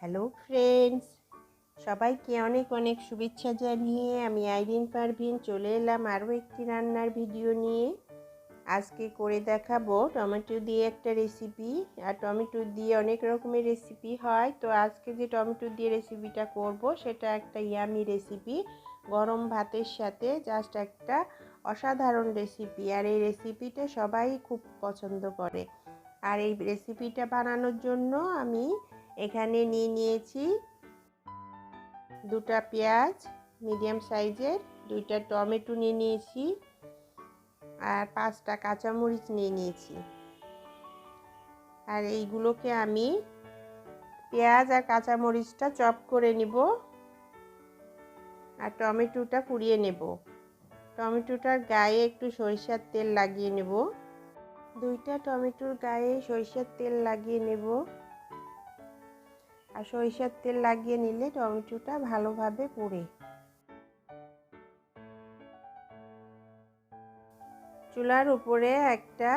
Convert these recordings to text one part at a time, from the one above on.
Hello friends, সবাইকে অনেক অনেক শুভেচ্ছা জানিয়ে আমি আইরিন পারভিন চলে এলাম আরও একটি রান্নার ভিডিও নিয়ে। আজকে করে দেখাবো টমেটো দিয়ে একটা রেসিপি। আর টমেটো দিয়ে অনেক রকমের রেসিপি হয়, তো আজকে যে টমেটো দিয়ে রেসিপিটা করব সেটা একটা ইয়ামি রেসিপি। গরম ভাতের সাথে জাস্ট একটা অসাধারণ রেসিপি, আর এই রেসিপিটা সবাই খুব পছন্দ করে। আর এই রেসিপিটা বানানোর জন্য আমি এখানে নিয়ে নিয়েছি দুটা পেঁয়াজ মিডিয়াম সাইজের, দুইটা টমেটো নিয়ে নিয়েছি, আর 5টা কাঁচামরিচ নিয়ে নিয়েছি। আর এইগুলোকে আমি পেঁয়াজ আর কাঁচামরিচটা চপ করে নিব, আর টমেটোটা পুড়িয়ে নেব। টমেটোটার গায়ে একটু সরিষার তেল লাগিয়ে নেব। দুইটা টমেটোর গায়ে সরিষার তেল লাগিয়ে নেব। আর সরিষার তেল লাগিয়ে নিলে টমেটোটা ভালোভাবে পুড়ে। চুলার উপরে একটা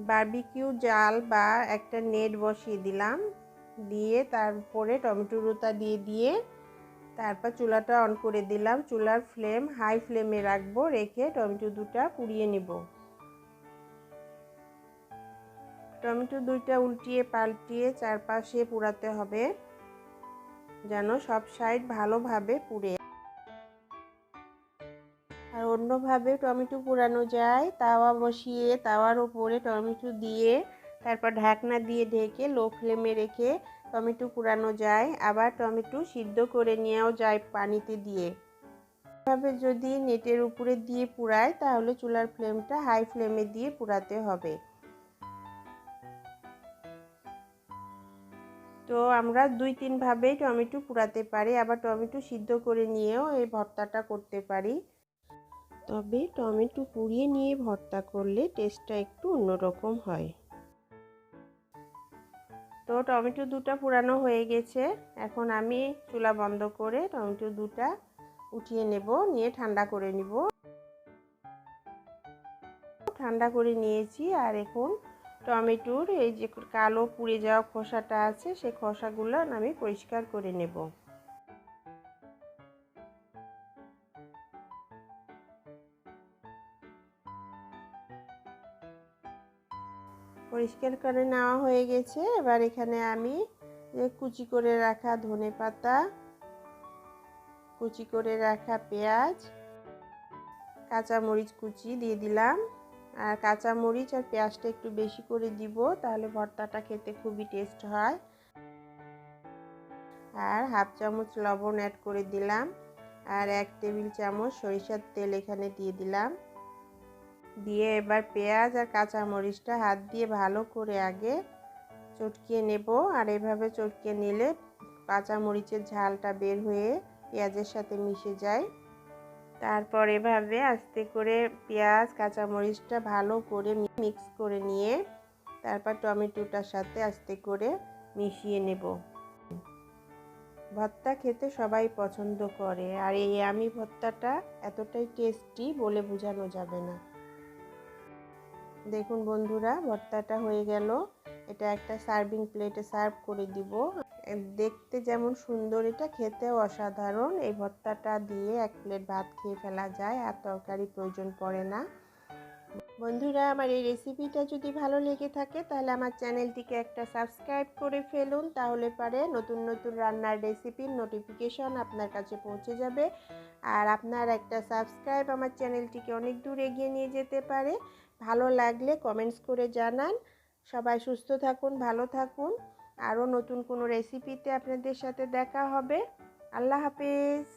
বারবিকিউ জাল বা একটা নেট বসিয়ে দিলাম, দিয়ে তার উপরে টমেটো রোতা দিয়ে তারপর চুলাটা অন করে দিলাম। চুলার ফ্লেম হাই ফ্লেমে রাখবো, রেখে টমেটো দুটা পুড়িয়ে নেব। টমেটো দুইটা উল্টিয়ে পাল্টিয়ে চারপাশে পুড়াতে হবে, যেন সব সাইড ভালোভাবে পুড়ে। আর অন্যভাবে টমেটো পোড়ানো যায়, তাওয়া বসিয়ে তাওয়ার উপরে টমেটো দিয়ে তারপর ঢাকনা দিয়ে ঢেকে লো ফ্লেমে রেখে টমেটো পোড়ানো যায়। আবার টমেটো সিদ্ধ করে নেওয়াও যায় পানিতে দিয়ে। এভাবে যদি নেটের উপরে দিয়ে পোড়ায় তাহলে চুলার ফ্লেমটা হাই ফ্লেমে দিয়ে পোড়াতে হবে। তো আমরা 2-3 ভাবেই টমেটো পোড়াতে পারি, আবার টমেটো সিদ্ধ করে নিয়েও এই ভর্তাটা করতে পারি। তবে টমেটো পুড়িয়ে নিয়ে ভর্তা করলে টেস্টটা একটু অন্যরকম হয়। তো টমেটো দুটা পুরানো হয়ে গেছে, এখন আমি চুলা বন্ধ করে টমেটো দুটা উঠিয়ে নেব, নিয়ে ঠান্ডা করে নিব। ঠান্ডা করে নিয়েছি। আর এখন টমেটোর এই যে কালো পুড়ে যাওয়া খোসাটা আছে, সেই খোসাগুলো আমি পরিষ্কার করে নেব। পরিষ্কার করে নেওয়া হয়ে গেছে। এবার এখানে আমি কুচি করে রাখা ধনেপাতা, কুচি করে রাখা পেঁয়াজ, কাঁচামরিচ কুচি দিয়ে দিলাম। আর কাঁচামরিচ আর পেঁয়াজটা একটু বেশি করে দিব, তাহলে ভর্তাটা খেতে খুবই টেস্ট হয়। আর হাফ চামচ লবণ অ্যাড করে দিলাম, আর 1 টেবিল চামচ সরিষার তেল এখানে দিয়ে দিলাম। দিয়ে এবার পেঁয়াজ আর কাঁচামরিচটা হাত দিয়ে ভালো করে আগে চটকিয়ে নেব। আর এভাবে চটকিয়ে নিলে কাঁচামরিচের ঝালটা বের হয়ে পেঁয়াজের সাথে মিশে যায়। তারপর এভাবে আস্তে করে পেঁয়াজ কাঁচামরিচটা ভালো করে মিক্স করে নিয়ে তারপর টমেটোটার সাথে আস্তে করে মিশিয়ে নেব। ভর্তা খেতে সবাই পছন্দ করে, আর এই ইয়ামি ভর্তাটা এতটাই টেস্টি বলে বোঝানো যাবে না। দেখুন বন্ধুরা, ভর্তাটা হয়ে গেল। এটা একটা সার্ভিং প্লেটে সার্ভ করে দিব। দেখতে যেমন সুন্দর, এটা খেতেও অসাধারণ। এই ভর্তাটা দিয়ে 1 প্লেট ভাত খেয়ে ফেলা যায়, আর তরকারি প্রয়োজন পড়ে না। বন্ধুরা, আমার এই রেসিপিটা যদি ভালো লেগে থাকে তাহলে আমার চ্যানেলটিকে একটা সাবস্ক্রাইব করে ফেলুন, তাহলে পারে নতুন নতুন রান্নার রেসিপির নোটিফিকেশন আপনার কাছে পৌঁছে যাবে। আর আপনার একটা সাবস্ক্রাইব আমার চ্যানেলটিকে অনেক দূর এগিয়ে নিয়ে যেতে পারে। ভালো লাগলে কমেন্টস করে জানান। সবাই সুস্থ থাকুন, ভালো থাকুন। আরও নতুন কোনো রেসিপিতে আপনাদের সাথে দেখা হবে। আল্লাহ হাফেজ।